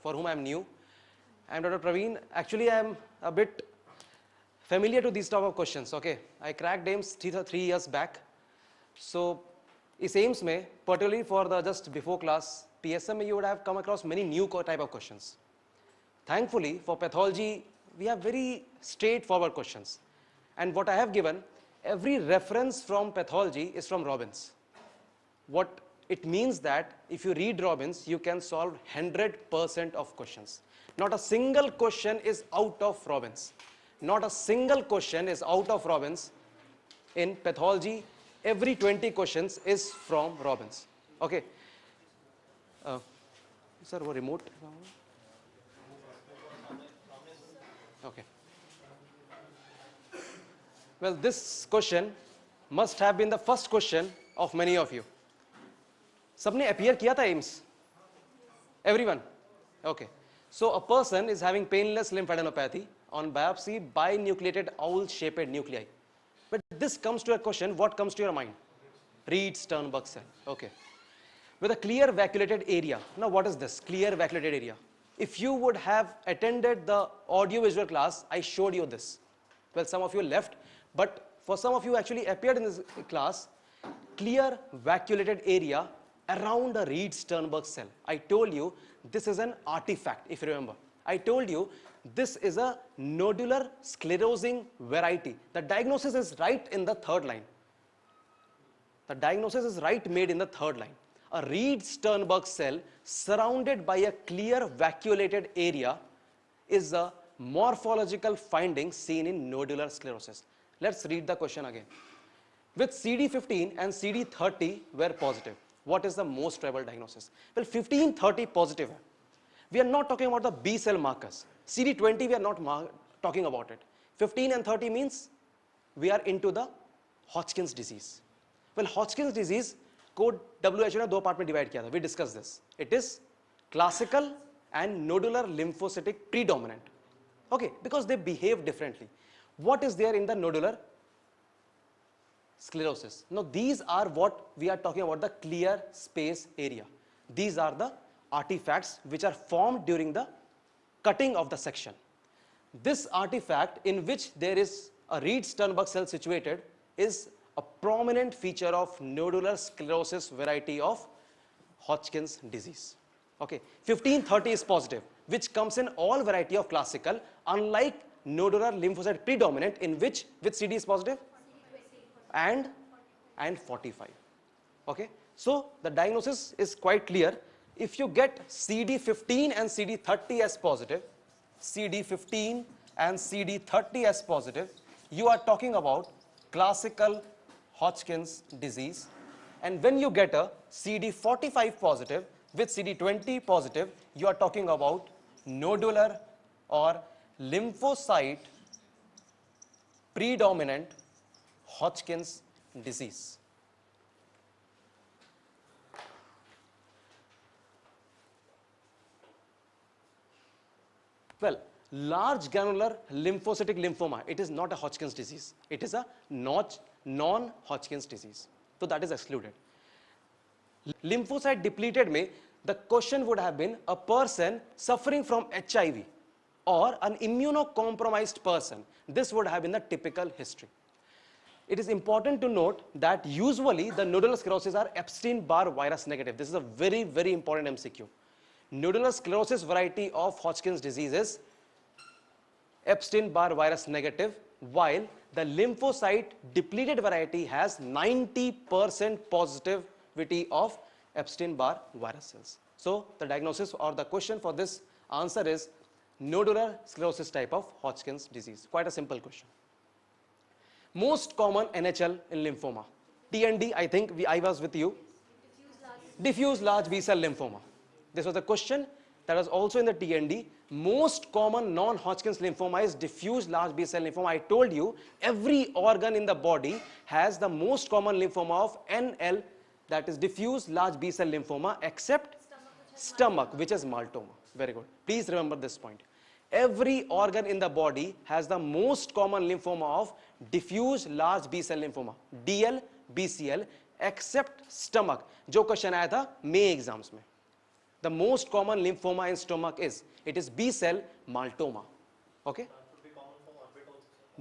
for whom I am new. I am Dr. Praveen. Actually, I am a bit familiar to these type of questions. Okay, I cracked AIMS 3 years back. So, इस AIMS में, particularly for the just before class PSM, you would have come across many new type of questions. Thankfully, for pathology, we have very straightforward questions. And what I have given, every reference from pathology is from Robbins. What it means that if you read Robbins, you can solve 100% of questions. Not a single question is out of Robbins. Not a single question is out of Robbins. In pathology, every 20 questions is from Robbins. Okay. Sir, what remote? Okay. Well, this question must have been the first question of many of you. सबने appear किया था AIMS? Everyone? Okay. So a person is having painless lymphadenopathy on biopsy binucleated owl-shaped nuclei. But this comes to a question, what comes to your mind? Reed-Sternberg cell. Okay. With a clear vacuolated area. Now what is this? Clear vacuolated area. If you would have attended the audio-visual class, I showed you this. Well, some of you left, but for some of you actually appeared in this class, clear vacuolated area around a Reed-Sternberg cell. I told you this is an artifact, if you remember. I told you this is a nodular sclerosing variety. The diagnosis is right in the third line. The diagnosis is right made in the third line. A Reed-Sternberg cell surrounded by a clear vacuolated area is a morphological finding seen in nodular sclerosis. Let's read the question again. With CD15 and CD30 were positive, what is the most probable diagnosis? Well, 15, 30 positive. We are not talking about the B cell markers. CD20 we are not talking about it. 15 and 30 means we are into the Hodgkin's disease. Well, Hodgkin's disease code WHO ने दो part में divide किया था. We discussed this. It is classical and nodular lymphocytic predominant. Okay, because they behave differently. What is there in the nodular sclerosis? Now these are what we are talking about, the clear space area. These are the artifacts which are formed during the cutting of the section. This artifact in which there is a Reed-Sternberg cell situated is a prominent feature of nodular sclerosis variety of Hodgkin's disease. Okay, 1530 is positive, which comes in all variety of classical, unlike nodular lymphocyte predominant in which CD is positive and 45. Okay, so the diagnosis is quite clear. If you get CD15 and CD30 as positive, CD15 and CD30 as positive, you are talking about classical Hodgkin's disease. And when you get a CD45 positive with CD20 positive, you are talking about nodular or lymphocyte predominant Hodgkin's disease. Well, large granular lymphocytic lymphoma, it is not a Hodgkin's disease. It is a non-Hodgkin's disease. So that is excluded. Lymphocyte depleted में, the question would have been a person suffering from HIV or an immunocompromised person. This would have been the typical history. It is important to note that usually the nodular sclerosis are Epstein-Barr virus negative. This is a very, very important MCQ. Nodular sclerosis variety of Hodgkin's disease is Epstein-Barr virus negative, while the lymphocyte depleted variety has 90% positivity of Epstein-Barr virus cells. So the diagnosis or the question for this answer is nodular sclerosis type of Hodgkin's disease. Quite a simple question. Most common NHL in lymphoma. TND, I think I was with you. Diffuse large B-cell lymphoma. This was the question that was also in the TND. Most common non-Hodgkin's lymphoma is diffuse large B-cell lymphoma. I told you every organ in the body has the most common lymphoma of NL, that is diffuse large B-cell lymphoma, except stomach, which is maltoma. Very good. Please remember this point. Every organ in the body has the most common lymphoma of diffuse large B-cell lymphoma, DL, BCL, except stomach. जो question आया था May exams में. The most common lymphoma in stomach is, it is B cell maltoma. Okay?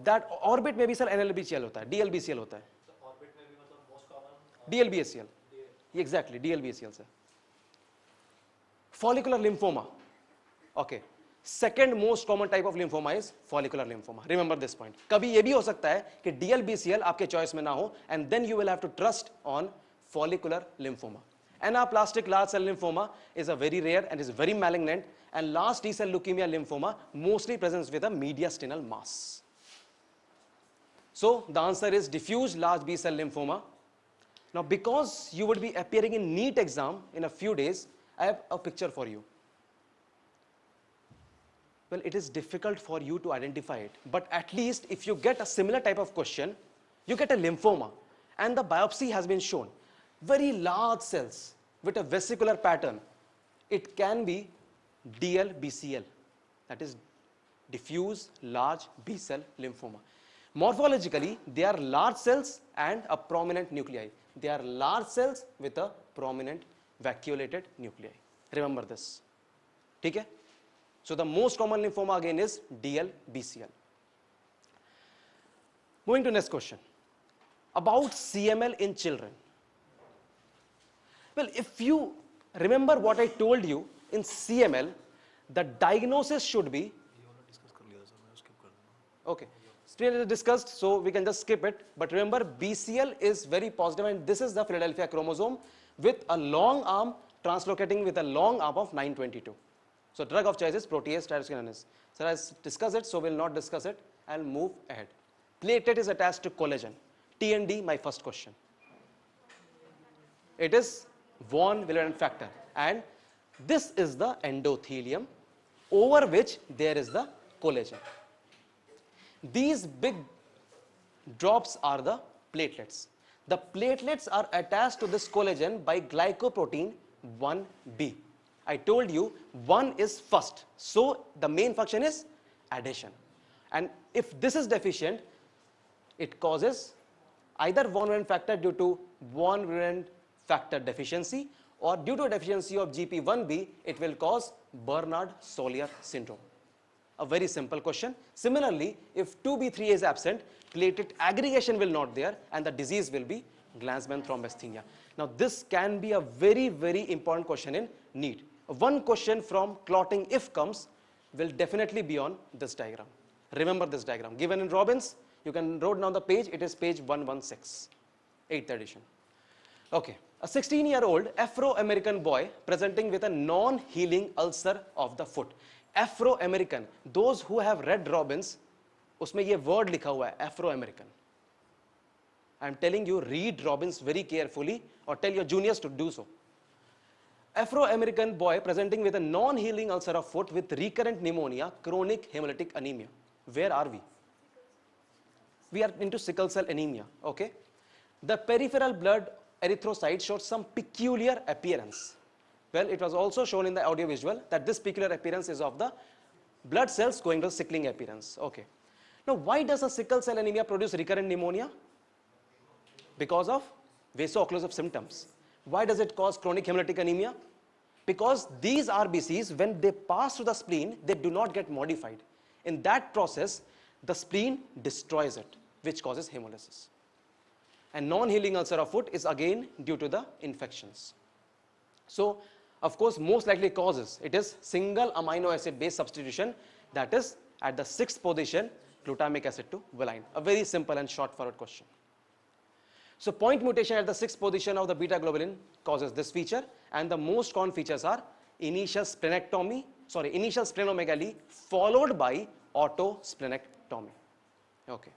That orbit में भी sir NLBCL होता है, DLBCL होता है. DLBCL. Exactly, DLBCL sir. Follicular lymphoma. Okay. Second most common type of lymphoma is follicular lymphoma. Remember this point. कभी ये भी हो सकता है कि DLBCL आपके choice में ना हो, and then you will have to trust on follicular lymphoma. Anaplastic large cell lymphoma is a very rare and is very malignant, and large T cell leukemia lymphoma mostly presents with a mediastinal mass. So the answer is diffuse large B cell lymphoma. Now because you would be appearing in NEET exam in a few days, I have a picture for you. Well, it is difficult for you to identify it, but at least if you get a similar type of question, you get a lymphoma and the biopsy has been shown. Very large cells with a vesicular pattern. It can be DLBCL, that is diffuse large B cell lymphoma. Morphologically, they are large cells and a prominent nuclei. They are large cells with a prominent vacuolated nuclei. Remember this. Okay? So the most common lymphoma again is DLBCL. Moving to next question. About CML in children. Well, if you remember what I told you, in CML, the diagnosis should be... Okay. Still discussed, so we can just skip it. But remember, BCL is very positive, and this is the Philadelphia chromosome with a long arm translocating with a long arm of 922. So drug of choice is protease tyrosinase. So as discussed it, so we'll not discuss it. I'll move ahead. Platelet is attached to collagen. T and D, my first question. It is von Willebrand factor, and this is the endothelium over which there is the collagen. These big drops are the platelets. The platelets are attached to this collagen by glycoprotein 1B. I told you 1 is first, so the main function is addition. And if this is deficient, it causes either von Willebrand factor due to von Willebrand factor deficiency, or due to a deficiency of GP1B, it will cause Bernard-Solier syndrome. A very simple question. Similarly, if 2B3 is absent, platelet aggregation will not there, and the disease will be Glanzmann thrombasthenia. Now this can be a very, very important question in NEET. One question from clotting if comes will definitely be on this diagram. Remember this diagram. Given in Robbins, you can write down the page, it is page 116, 8th edition. Okay, a 16-year-old Afro-American boy presenting with a non-healing ulcer of the foot. Afro-American, those who have read Robbins, उसमें ये word लिखा हुआ है, Afro-American. I am telling you, read Robbins very carefully, or tell your juniors to do so. Afro-American boy presenting with a non-healing ulcer of foot with recurrent pneumonia, chronic hemolytic anemia. Where are we? We are into sickle cell anemia, okay? The peripheral blood erythrocyte showed some peculiar appearance. Well, it was also shown in the audiovisual that this peculiar appearance is of the blood cells going to sickling appearance. Okay. Now, why does a sickle cell anemia produce recurrent pneumonia? Because of vaso-occlusive symptoms. Why does it cause chronic hemolytic anemia? Because these RBCs, when they pass through the spleen, they do not get modified. In that process, the spleen destroys it, which causes hemolysis. And non-healing ulcer of foot is again due to the infections. So, of course, most likely causes, it is single amino acid base substitution, that is at the 6th position, glutamic acid to valine. A very simple and short forward question. So point mutation at the 6th position of the beta globulin causes this feature, and the most common features are initial splenomegaly followed by autosplenectomy. Okay.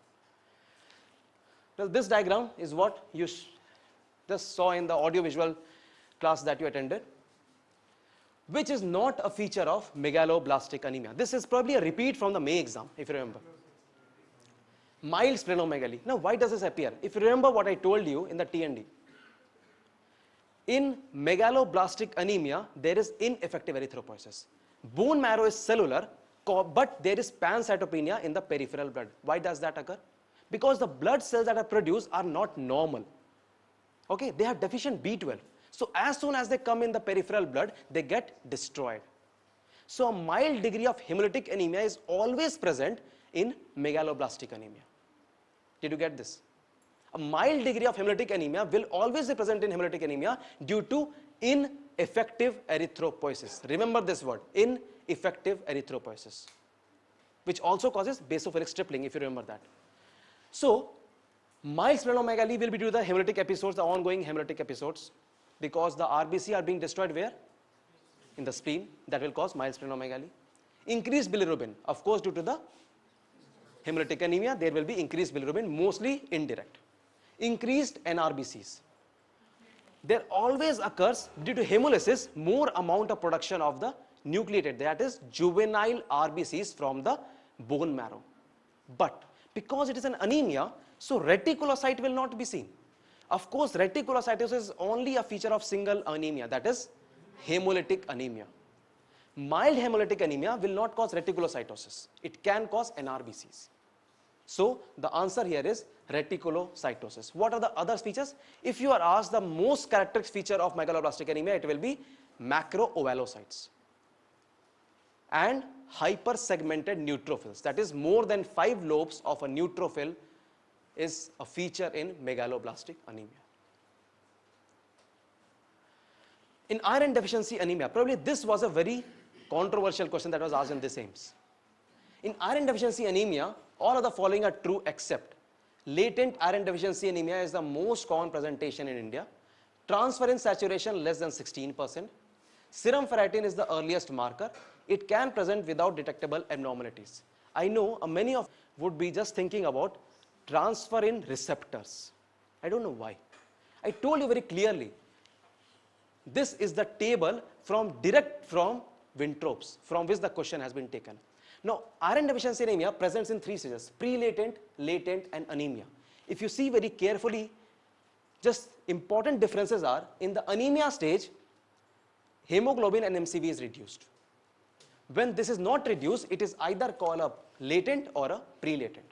Well, this diagram is what you just saw in the audiovisual class that you attended, which is not a feature of megaloblastic anemia. This is probably a repeat from the May exam, if you remember. Mild splenomegaly. Now, why does this appear? If you remember what I told you in the T&D, in megaloblastic anemia, there is ineffective erythropoiesis. Bone marrow is cellular, but there is pancytopenia in the peripheral blood. Why does that occur? Because the blood cells that are produced are not normal. Okay, they have deficient B12. So as soon as they come in the peripheral blood, they get destroyed. So a mild degree of hemolytic anemia is always present in megaloblastic anemia. Did you get this? A mild degree of hemolytic anemia will always be present in hemolytic anemia due to ineffective erythropoiesis. Remember this word, ineffective erythropoiesis, which also causes basophilic stripling, if you remember that. So mild splenomegaly will be due to the hemolytic episodes, the ongoing hemolytic episodes, because the RBC are being destroyed where? In the spleen. That will cause mild splenomegaly. Increased bilirubin, of course, due to the hemolytic anemia, there will be increased bilirubin, mostly indirect. Increased NRBCs. There always occurs, due to hemolysis, more amount of production of the nucleated, that is juvenile RBCs from the bone marrow. But because it is an anemia, so reticulocyte will not be seen. Of course, reticulocytosis is only a feature of single anemia, that is hemolytic anemia. Mild hemolytic anemia will not cause reticulocytosis. It can cause NRBCs. So the answer here is reticulocytosis. What are the other features? If you are asked the most characteristic feature of megaloblastic anemia, it will be macroovalocytes and hypersegmented neutrophils. That is, more than 5 lobes of a neutrophil is a feature in megaloblastic anemia. In iron deficiency anemia, probably this was a very controversial question that was asked in this AIIMS. In iron deficiency anemia, all of the following are true except latent iron deficiency anemia is the most common presentation in India. Transferrin saturation less than 16%. Serum ferritin is the earliest marker. It can present without detectable abnormalities. I know many of you would be just thinking about transferrin receptors. I don't know why. I told you very clearly, this is the table direct from Winthrop's, from which the question has been taken. Now, iron deficiency anemia presents in 3 stages: pre-latent, latent, and anemia. If you see very carefully, just important differences are, in the anemia stage, hemoglobin and MCV is reduced. When this is not reduced, it is either called a latent or a pre-latent.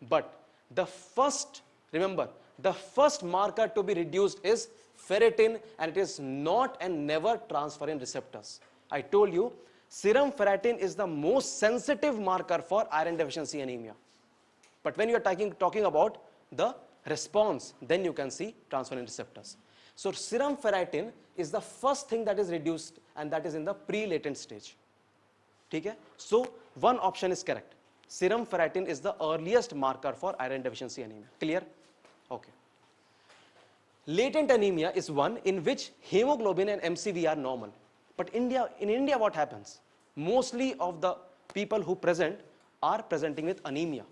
But the first, remember, the first marker to be reduced is ferritin, and it is not and never transferrin receptors. I told you, serum ferritin is the most sensitive marker for iron deficiency anemia. But when you are talking about the response, then you can see transferrin receptors. So serum ferritin is the first thing that is reduced, and that is in the pre-latent stage. Okay? So one option is correct. Serum ferritin is the earliest marker for iron deficiency anemia. Clear? Okay. Latent anemia is one in which hemoglobin and MCV are normal. But in India, what happens? Mostly of the people who present are presenting with anemia.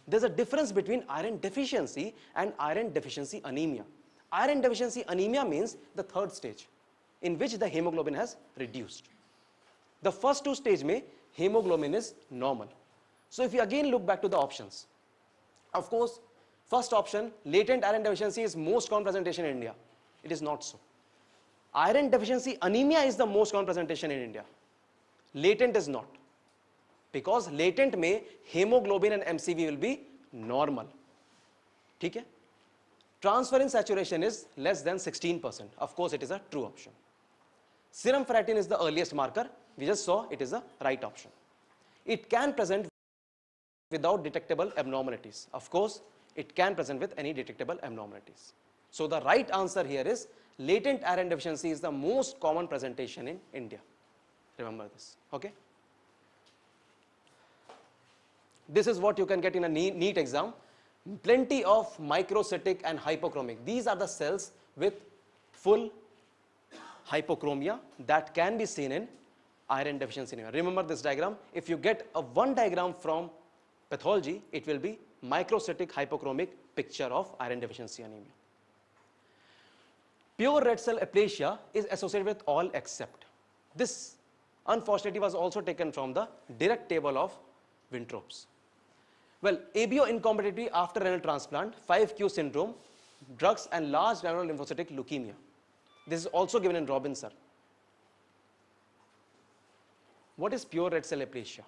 There's a difference between iron deficiency and iron deficiency anemia. Iron deficiency anemia means the third stage, in which the hemoglobin has reduced. The first 2 stages mein hemoglobin is normal. So if you again look back to the options, of course, first option, latent iron deficiency is most common presentation in India. It is not so. Iron deficiency anemia is the most common presentation in India. Latent is not. Because latent mein hemoglobin and MCV will be normal. Okay? Transferrin saturation is less than 16%. Of course, it is a true option. Serum ferritin is the earliest marker. We just saw it is the right option. It can present without detectable abnormalities. Of course, it can present with any detectable abnormalities. So the right answer here is latent iron deficiency is the most common presentation in India. Remember this. Okay? This is what you can get in a NEET exam. Plenty of microcytic and hypochromic. These are the cells with full hypochromia that can be seen in iron deficiency anemia. Remember this diagram. If you get one diagram from pathology, it will be microcytic hypochromic picture of iron deficiency anemia. Pure red cell aplasia is associated with all except. This unfortunately was also taken from the direct table of Winthrop's. Well, ABO incompatibility after renal transplant, 5q syndrome, drugs, and large granular lymphocytic leukemia. This is also given in Robinson. What is pure red cell aplasia?